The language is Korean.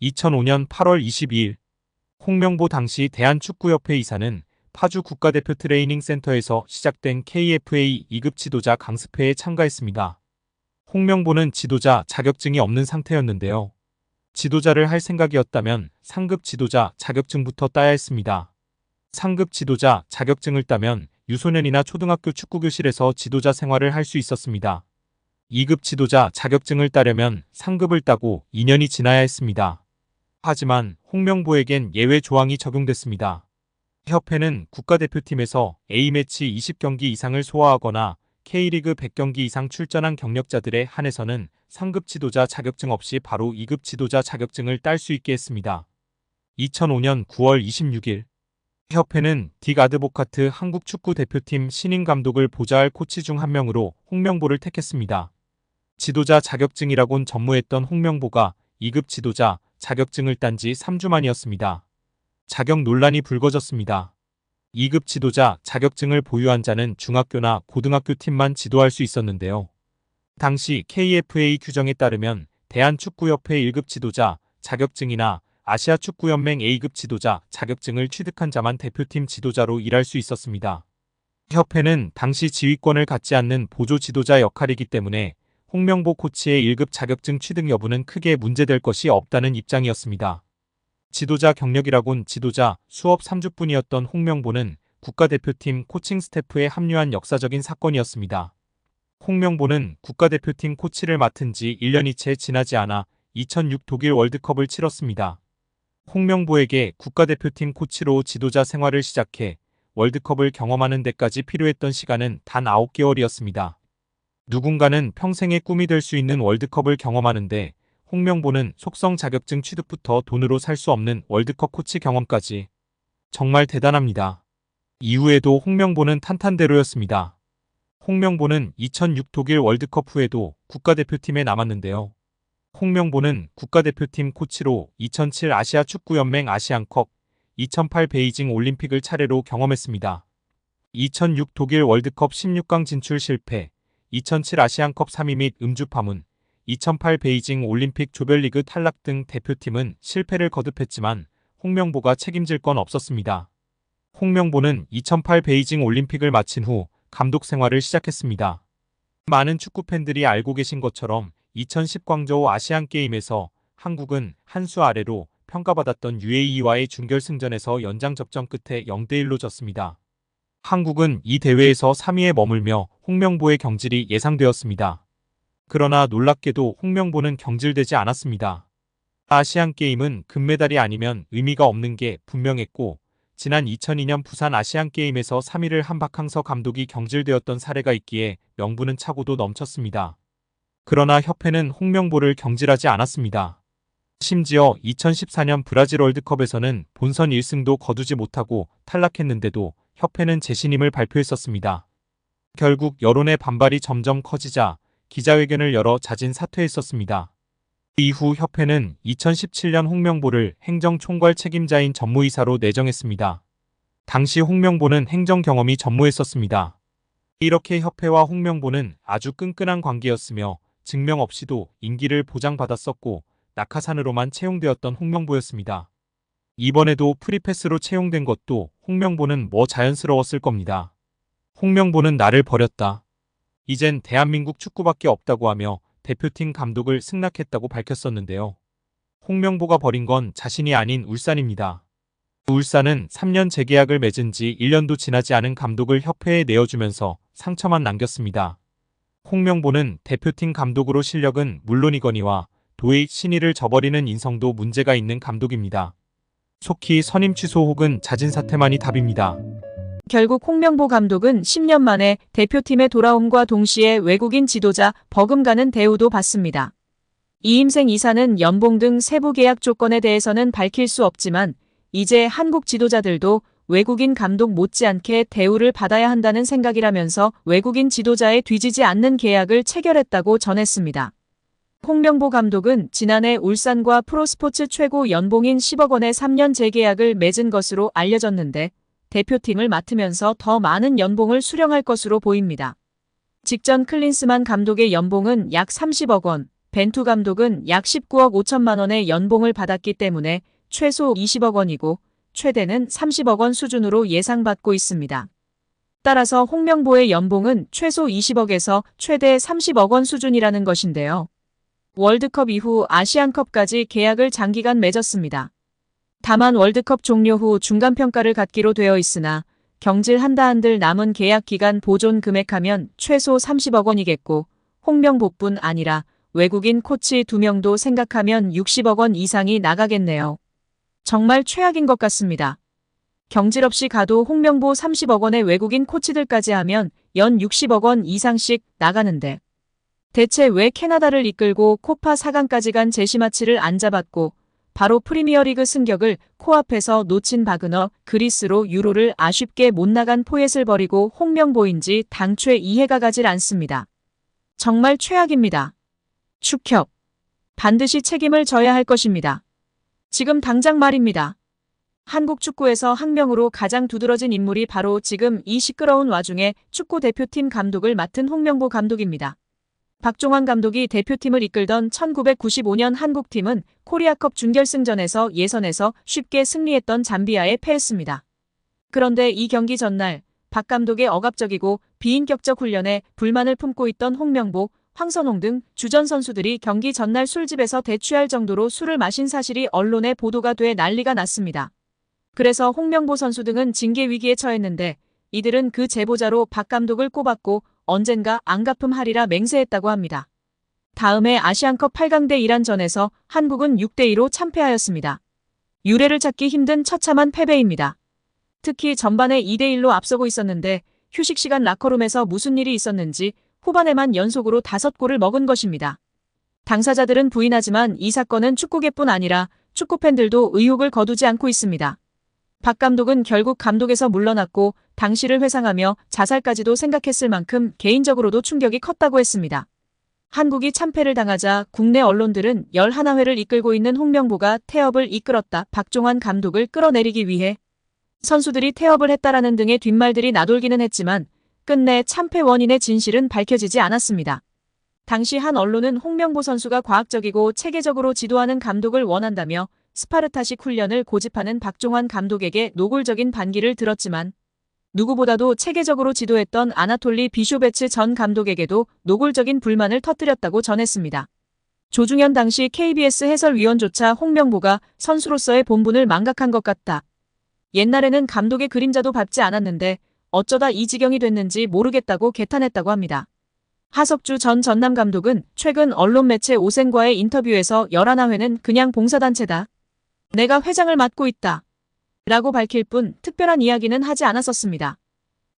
2005년 8월 22일 홍명보 당시 대한축구협회 이사는 파주 국가대표 트레이닝 센터에서 시작된 KFA 2급 지도자 강습회에 참가했습니다. 홍명보는 지도자 자격증이 없는 상태였는데요. 지도자를 할 생각이었다면 상급 지도자 자격증부터 따야 했습니다. 상급 지도자 자격증을 따면 유소년이나 초등학교 축구교실에서 지도자 생활을 할 수 있었습니다. 2급 지도자 자격증을 따려면 상급을 따고 2년이 지나야 했습니다. 하지만 홍명보에겐 예외 조항이 적용됐습니다. 협회는 국가대표팀에서 A매치 20경기 이상을 소화하거나 K리그 100경기 이상 출전한 경력자들에 한해서는 상급 지도자 자격증 없이 바로 2급 지도자 자격증을 딸 수 있게 했습니다. 2005년 9월 26일 협회는 딕 아드보카트 한국 축구 대표팀 신인 감독을 보좌할 코치 중 한 명으로 홍명보를 택했습니다. 지도자 자격증이라곤 전무했던 홍명보가 2급 지도자 자격증을 딴 지 3주 만이었습니다. 자격 논란이 불거졌습니다. 2급 지도자 자격증을 보유한 자는 중학교나 고등학교 팀만 지도할 수 있었는데요. 당시 KFA 규정에 따르면 대한축구협회 1급 지도자 자격증이나 아시아축구연맹 A급 지도자 자격증을 취득한 자만 대표팀 지도자로 일할 수 있었습니다. 협회는 당시 지휘권을 갖지 않는 보조 지도자 역할이기 때문에 홍명보 코치의 1급 자격증 취득 여부는 크게 문제될 것이 없다는 입장이었습니다. 지도자 경력이라곤 지도자 수업 3주뿐이었던 홍명보는 국가대표팀 코칭 스태프에 합류한 역사적인 사건이었습니다. 홍명보는 국가대표팀 코치를 맡은 지 1년이 채 지나지 않아 2006 독일 월드컵을 치렀습니다. 홍명보에게 국가대표팀 코치로 지도자 생활을 시작해 월드컵을 경험하는 데까지 필요했던 시간은 단 9개월이었습니다. 누군가는 평생의 꿈이 될 수 있는 월드컵을 경험하는데 홍명보는 속성 자격증 취득부터 돈으로 살 수 없는 월드컵 코치 경험까지 정말 대단합니다. 이후에도 홍명보는 탄탄대로였습니다. 홍명보는 2006 독일 월드컵 후에도 국가대표팀에 남았는데요. 홍명보는 국가대표팀 코치로 2007 아시아축구연맹 아시안컵, 2008 베이징 올림픽을 차례로 경험했습니다. 2006 독일 월드컵 16강 진출 실패, 2007 아시안컵 3위 및 음주 파문, 2008 베이징 올림픽 조별리그 탈락 등 대표팀은 실패를 거듭했지만 홍명보가 책임질 건 없었습니다. 홍명보는 2008 베이징 올림픽을 마친 후 감독 생활을 시작했습니다. 많은 축구팬들이 알고 계신 것처럼 2010 광저우 아시안게임에서 한국은 한 수 아래로 평가받았던 UAE와의 준결승전에서 연장 접전 끝에 0대1로 졌습니다. 한국은 이 대회에서 3위에 머물며 홍명보의 경질이 예상되었습니다. 그러나 놀랍게도 홍명보는 경질되지 않았습니다. 아시안게임은 금메달이 아니면 의미가 없는 게 분명했고 지난 2002년 부산 아시안게임에서 3위를 한 박항서 감독이 경질되었던 사례가 있기에 명분은 차고도 넘쳤습니다. 그러나 협회는 홍명보를 경질하지 않았습니다. 심지어 2014년 브라질 월드컵에서는 본선 1승도 거두지 못하고 탈락했는데도 협회는 재신임을 발표했었습니다. 결국 여론의 반발이 점점 커지자 기자회견을 열어 자진 사퇴했었습니다. 이후 협회는 2017년 홍명보를 행정총괄 책임자인 전무이사로 내정했습니다. 당시 홍명보는 행정 경험이 전무했었습니다. 이렇게 협회와 홍명보는 아주 끈끈한 관계였으며 증명 없이도 임기를 보장받았었고 낙하산으로만 채용되었던 홍명보였습니다. 이번에도 프리패스로 채용된 것도 홍명보는 뭐 자연스러웠을 겁니다. 홍명보는 나를 버렸다. 이젠 대한민국 축구밖에 없다고 하며 대표팀 감독을 승낙했다고 밝혔었는데요. 홍명보가 버린 건 자신이 아닌 울산입니다. 울산은 3년 재계약을 맺은 지 1년도 지나지 않은 감독을 협회에 내어주면서 상처만 남겼습니다. 홍명보는 대표팀 감독으로 실력은 물론이거니와 도의 신의를 저버리는 인성도 문제가 있는 감독입니다. 속히 선임 취소 혹은 자진 사퇴만이 답입니다. 결국 홍명보 감독은 10년 만에 대표팀에 돌아옴과 동시에 외국인 지도자 버금가는 대우도 받습니다. 이임생 이사는 연봉 등 세부 계약 조건에 대해서는 밝힐 수 없지만 이제 한국 지도자들도 외국인 감독 못지않게 대우를 받아야 한다는 생각이라면서 외국인 지도자에 뒤지지 않는 계약을 체결했다고 전했습니다. 홍명보 감독은 지난해 울산과 프로스포츠 최고 연봉인 10억 원의 3년 재계약을 맺은 것으로 알려졌는데 대표팀을 맡으면서 더 많은 연봉을 수령할 것으로 보입니다. 직전 클린스만 감독의 연봉은 약 30억 원, 벤투 감독은 약 19억 5천만 원의 연봉을 받았기 때문에 최소 20억 원이고 최대는 30억 원 수준으로 예상받고 있습니다. 따라서 홍명보의 연봉은 최소 20억에서 최대 30억 원 수준이라는 것인데요. 월드컵 이후 아시안컵까지 계약을 장기간 맺었습니다. 다만 월드컵 종료 후 중간평가를 갖기로 되어 있으나 경질 한들 남은 계약 기간 보존 금액하면 최소 30억 원이겠고 홍명보뿐 아니라 외국인 코치 2명도 생각하면 60억 원 이상이 나가겠네요. 정말 최악인 것 같습니다. 경질 없이 가도 홍명보 30억 원의 외국인 코치들까지 하면 연 60억 원 이상씩 나가는데 대체 왜 캐나다를 이끌고 코파 4강까지 간 제시마치를 안 잡았고 바로 프리미어리그 승격을 코앞에서 놓친 바그너 그리스로 유로를 아쉽게 못 나간 포엣을 버리고 홍명보인지 당최 이해가 가질 않습니다. 정말 최악입니다. 축협. 반드시 책임을 져야 할 것입니다. 지금 당장 말입니다. 한국 축구에서 학명으로 가장 두드러진 인물이 바로 지금 이 시끄러운 와중에 축구 대표팀 감독을 맡은 홍명보 감독입니다. 박종환 감독이 대표팀을 이끌던 1995년 한국팀은 코리아컵 준결승전에서 예선에서 쉽게 승리했던 잠비아에 패했습니다. 그런데 이 경기 전날 박 감독의 억압적이고 비인격적 훈련에 불만을 품고 있던 홍명보, 황선홍 등 주전 선수들이 경기 전날 술집에서 대취할 정도로 술을 마신 사실이 언론에 보도가 돼 난리가 났습니다. 그래서 홍명보 선수 등은 징계 위기에 처했는데 이들은 그 제보자로 박 감독을 꼽았고 언젠가 안갚음하리라 맹세했다고 합니다. 다음해 아시안컵 8강 대 이란전에서 한국은 6대2로 참패하였습니다. 유례를 찾기 힘든 처참한 패배입니다. 특히 전반에 2대1로 앞서고 있었는데 휴식 시간 라커룸에서 무슨 일이 있었는지 후반에만 연속으로 5골을 먹은 것입니다. 당사자들은 부인하지만 이 사건은 축구계뿐 아니라 축구팬들도 의혹을 거두지 않고 있습니다. 박 감독은 결국 감독에서 물러났고 당시를 회상하며 자살까지도 생각했을 만큼 개인적으로도 충격이 컸다고 했습니다. 한국이 참패를 당하자 국내 언론들은 11회를 이끌고 있는 홍명보가 태업을 이끌었다. 박종환 감독을 끌어내리기 위해 선수들이 태업을 했다라는 등의 뒷말들이 나돌기는 했지만 끝내 참패 원인의 진실은 밝혀지지 않았습니다. 당시 한 언론은 홍명보 선수가 과학적이고 체계적으로 지도하는 감독을 원한다며 스파르타식 훈련을 고집하는 박종환 감독에게 노골적인 반기를 들었지만 누구보다도 체계적으로 지도했던 아나톨리 비쇼베츠 전 감독에게도 노골적인 불만을 터뜨렸다고 전했습니다. 조중현 당시 KBS 해설위원조차 홍명보가 선수로서의 본분을 망각한 것 같다. 옛날에는 감독의 그림자도 밟지 않았는데 어쩌다 이 지경이 됐는지 모르겠다고 개탄했다고 합니다. 하석주 전 전남 감독은 최근 언론 매체 오센과의 인터뷰에서 11회는 그냥 봉사단체다. 내가 회장을 맡고 있다. 라고 밝힐 뿐 특별한 이야기는 하지 않았었습니다.